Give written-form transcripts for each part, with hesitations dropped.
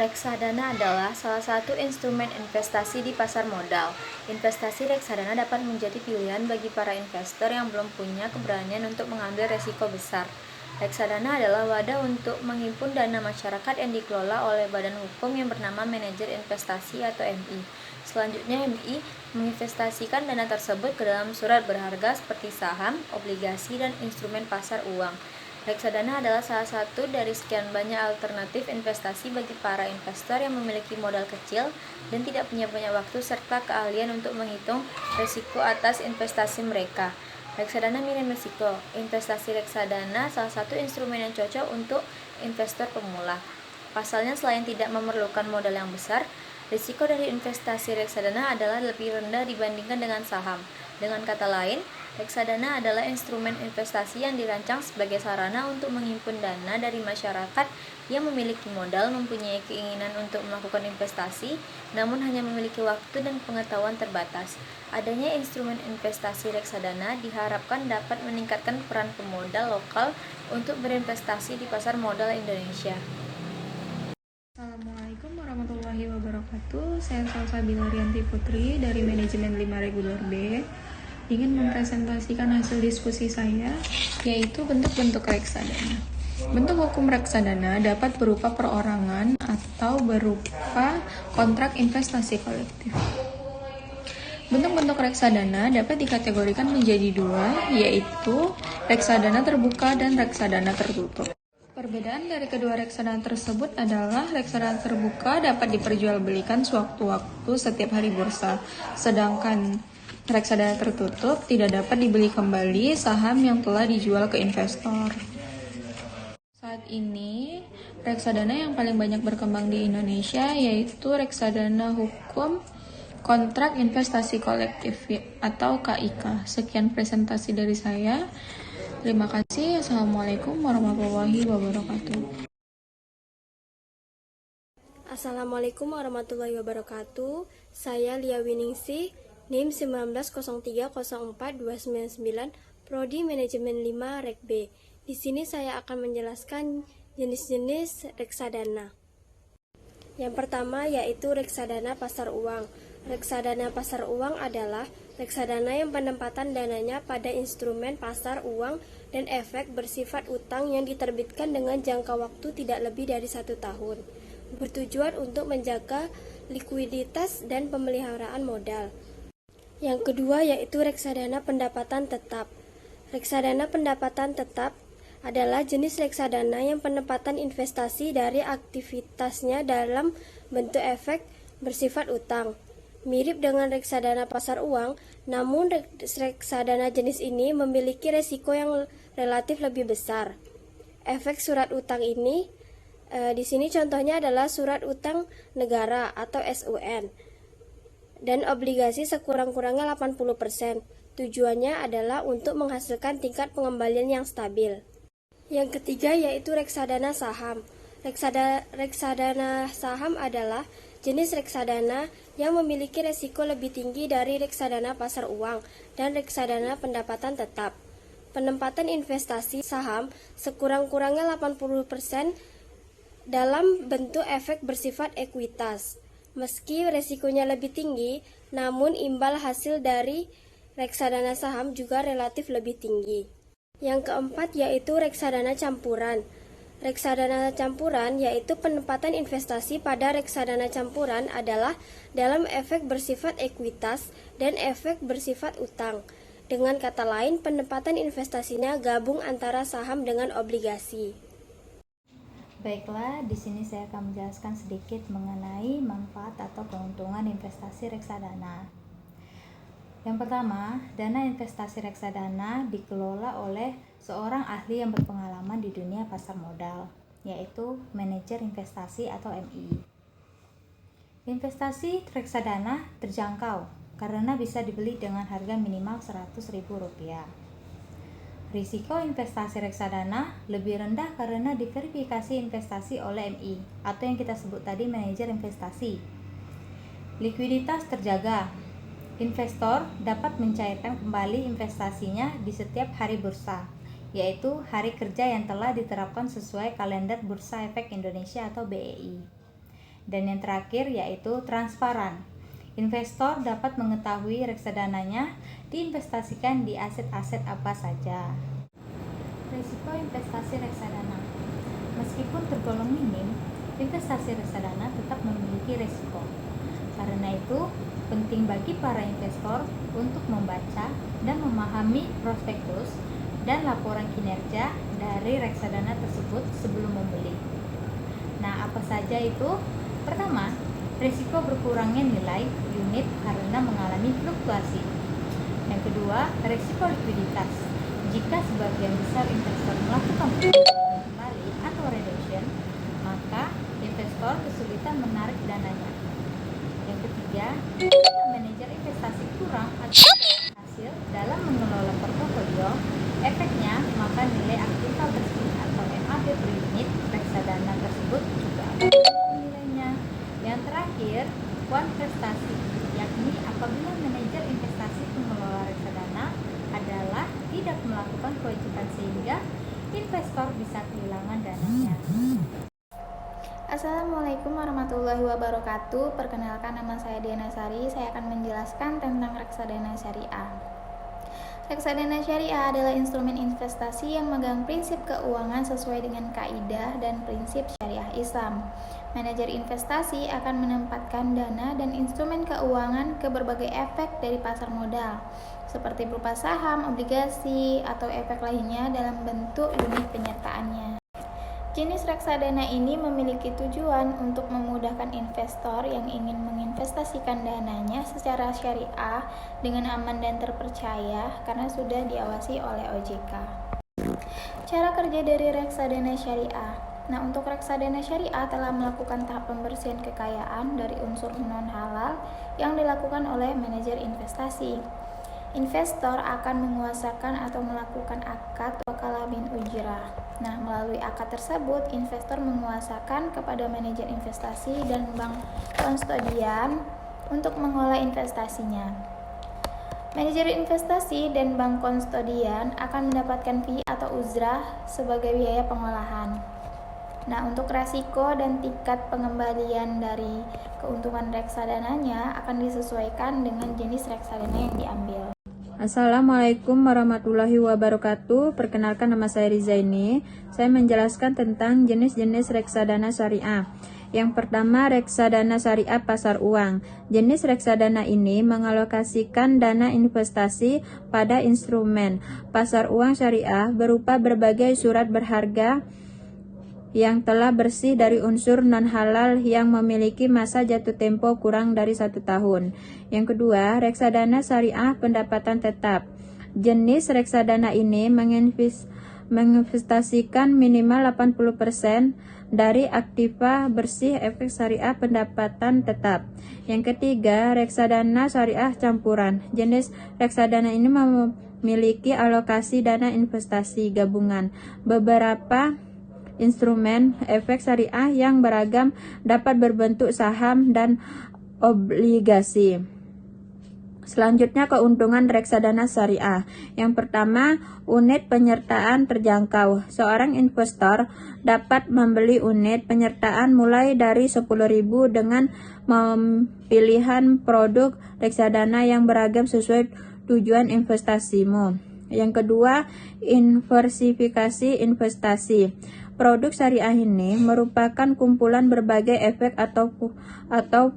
Reksadana adalah salah satu instrumen investasi di pasar modal. Investasi reksadana dapat menjadi pilihan bagi para investor yang belum punya keberanian untuk mengambil resiko besar. Reksadana adalah wadah untuk menghimpun dana masyarakat yang dikelola oleh badan hukum yang bernama Manajer Investasi atau MI. Selanjutnya, MI menginvestasikan dana tersebut ke dalam surat berharga seperti saham, obligasi, dan instrumen pasar uang. Reksadana adalah salah satu dari sekian banyak alternatif investasi bagi para investor yang memiliki modal kecil dan tidak punya banyak waktu serta keahlian untuk menghitung risiko atas investasi mereka. Reksadana minim risiko. Investasi reksadana salah satu instrumen yang cocok untuk investor pemula. Pasalnya, selain tidak memerlukan modal yang besar, risiko dari investasi reksadana adalah lebih rendah dibandingkan dengan saham. Dengan kata lain, reksadana adalah instrumen investasi yang dirancang sebagai sarana untuk menghimpun dana dari masyarakat yang memiliki modal, mempunyai keinginan untuk melakukan investasi, namun hanya memiliki waktu dan pengetahuan terbatas. Adanya instrumen investasi reksadana diharapkan dapat meningkatkan peran pemodal lokal untuk berinvestasi di pasar modal Indonesia. Assalamualaikum warahmatullahi wabarakatuh. Saya Salsabila Rianti Putri dari Manajemen 5 Reguler B ingin mempresentasikan hasil diskusi saya, yaitu bentuk-bentuk reksadana. Bentuk hukum reksadana dapat berupa perorangan atau berupa kontrak investasi kolektif. Bentuk-bentuk reksadana dapat dikategorikan menjadi dua, yaitu reksadana terbuka dan reksadana tertutup. Perbedaan dari kedua reksadana tersebut adalah reksadana terbuka dapat diperjualbelikan sewaktu-waktu setiap hari bursa, sedangkan reksadana tertutup tidak dapat dibeli kembali saham yang telah dijual ke investor. Saat ini, reksadana yang paling banyak berkembang di Indonesia yaitu reksadana hukum kontrak investasi kolektif atau KIK. Sekian presentasi dari saya. Terima kasih. Assalamualaikum warahmatullahi wabarakatuh. Assalamualaikum warahmatullahi wabarakatuh. Saya Lia Winingsih, NIM 1903042999, Prodi Manajemen 5 Rek B. Di sini saya akan menjelaskan jenis-jenis reksadana. Yang pertama yaitu reksadana pasar uang. Reksadana pasar uang adalah reksadana yang penempatan dananya pada instrumen pasar uang dan efek bersifat utang yang diterbitkan dengan jangka waktu tidak lebih dari 1 tahun. Bertujuan untuk menjaga likuiditas dan pemeliharaan modal. Yang kedua yaitu reksadana pendapatan tetap. Reksadana pendapatan tetap adalah jenis reksadana yang penempatan investasi dari aktivitasnya dalam bentuk efek bersifat utang. Mirip dengan reksadana pasar uang, namun reksadana jenis ini memiliki resiko yang relatif lebih besar. Efek surat utang ini di sini contohnya adalah surat utang negara atau SUN dan obligasi sekurang-kurangnya 80%. Tujuannya adalah untuk menghasilkan tingkat pengembalian yang stabil. Yang ketiga yaitu reksadana saham. Reksadana saham adalah jenis reksadana yang memiliki resiko lebih tinggi dari reksadana pasar uang dan reksadana pendapatan tetap. Penempatan investasi saham sekurang-kurangnya 80% dalam bentuk efek bersifat ekuitas. Meski resikonya lebih tinggi, namun imbal hasil dari reksadana saham juga relatif lebih tinggi. Yang keempat yaitu reksadana campuran. Reksadana campuran yaitu penempatan investasi pada reksadana campuran adalah dalam efek bersifat ekuitas dan efek bersifat utang. Dengan kata lain, penempatan investasinya gabung antara saham dengan obligasi. Baiklah, di sini saya akan menjelaskan sedikit mengenai manfaat atau keuntungan investasi reksadana. Yang pertama, dana investasi reksadana dikelola oleh seorang ahli yang berpengalaman di dunia pasar modal, yaitu manajer investasi atau MI. Investasi reksadana terjangkau karena bisa dibeli dengan harga minimal Rp100.000. Risiko investasi reksadana lebih rendah karena diverifikasi investasi oleh MI atau yang kita sebut tadi manajer investasi. Likuiditas terjaga. Investor dapat mencairkan kembali investasinya di setiap hari bursa, yaitu hari kerja yang telah diterapkan sesuai kalender Bursa Efek Indonesia atau BEI. Dan yang terakhir yaitu transparan. Investor dapat mengetahui reksadananya diinvestasikan di aset-aset apa saja. Risiko investasi reksadana. Meskipun tergolong minim, investasi reksadana tetap memiliki risiko. Karena itu, penting bagi para investor untuk membaca dan memahami prospektus dan laporan kinerja dari reksadana tersebut sebelum membeli. Nah, apa saja itu? Pertama, risiko berkurangnya nilai unit karena mengalami fluktuasi. Yang kedua, risiko likuiditas. Jika sebagian besar investor melakukan penjualan kembali atau redemption, maka investor kesulitan menarik dananya. Yang ketiga, jika manajer investasi kurang atau hasil dalam mengelola portofolio, efeknya maka nilai aktiva bersih atau NAV per unit reksadana tersebut juga akan turun nilainya. Yang terakhir, konvestasi, yakni apabila manajer investasi pengelola reksadana adalah tidak melakukan kewajiban sehingga investor bisa kehilangan dananya. Assalamualaikum warahmatullahi wabarakatuh. Perkenalkan, nama saya Diana Sari. Saya akan menjelaskan tentang reksadana syariah. Reksadana syariah adalah instrumen investasi yang memegang prinsip keuangan sesuai dengan kaidah dan prinsip syariah Islam. Manajer investasi akan menempatkan dana dan instrumen keuangan ke berbagai efek dari pasar modal, seperti berupa saham, obligasi, atau efek lainnya dalam bentuk unit penyertaannya. Jenis reksadana ini memiliki tujuan untuk memudahkan investor yang ingin menginvestasikan dananya secara syariah dengan aman dan terpercaya karena sudah diawasi oleh OJK. Cara kerja dari reksadana syariah. Nah, untuk reksadana syariah telah melakukan tahap pembersihan kekayaan dari unsur non-halal yang dilakukan oleh manajer investasi. Investor akan menguasakan atau melakukan akad wakalah bin ujrah. Nah, melalui akad tersebut, investor menguasakan kepada manajer investasi dan bank konstodian untuk mengolah investasinya. Manajer investasi dan bank konstodian akan mendapatkan fee atau uzrah sebagai biaya pengolahan. Nah, untuk resiko dan tingkat pengembalian dari keuntungan reksadananya akan disesuaikan dengan jenis reksadana yang diambil. Assalamualaikum warahmatullahi wabarakatuh. Perkenalkan, nama saya Rizaini. Saya menjelaskan tentang jenis-jenis reksadana syariah. Yang pertama, reksadana syariah pasar uang. Jenis reksadana ini mengalokasikan dana investasi pada instrumen pasar uang syariah berupa berbagai surat berharga yang telah bersih dari unsur non-halal yang memiliki masa jatuh tempo kurang dari 1 tahun. Yang kedua, reksadana syariah pendapatan tetap. Jenis reksadana ini menginvestasikan minimal 80% dari aktiva bersih efek syariah pendapatan tetap. Yang ketiga, reksadana syariah campuran. Jenis reksadana ini memiliki alokasi dana investasi gabungan. Beberapa instrumen efek syariah yang beragam dapat berbentuk saham dan obligasi. Selanjutnya, keuntungan reksadana syariah. Yang pertama, unit penyertaan terjangkau. Seorang investor dapat membeli unit penyertaan mulai dari 10.000 dengan pilihan produk reksadana yang beragam sesuai tujuan investasimu. Yang kedua, diversifikasi investasi. Produk syariah ini merupakan kumpulan berbagai efek atau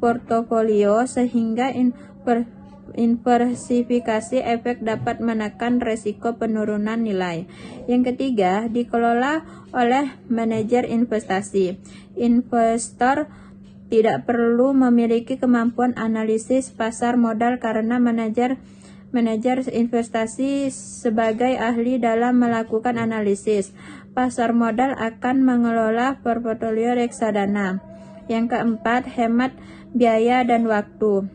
portofolio sehingga diversifikasi efek dapat menekan resiko penurunan nilai. Yang ketiga, dikelola oleh manajer investasi. Investor tidak perlu memiliki kemampuan analisis pasar modal karena manajer investasi sebagai ahli dalam melakukan analisis pasar modal akan mengelola portofolio reksadana. Yang keempat, hemat biaya dan waktu.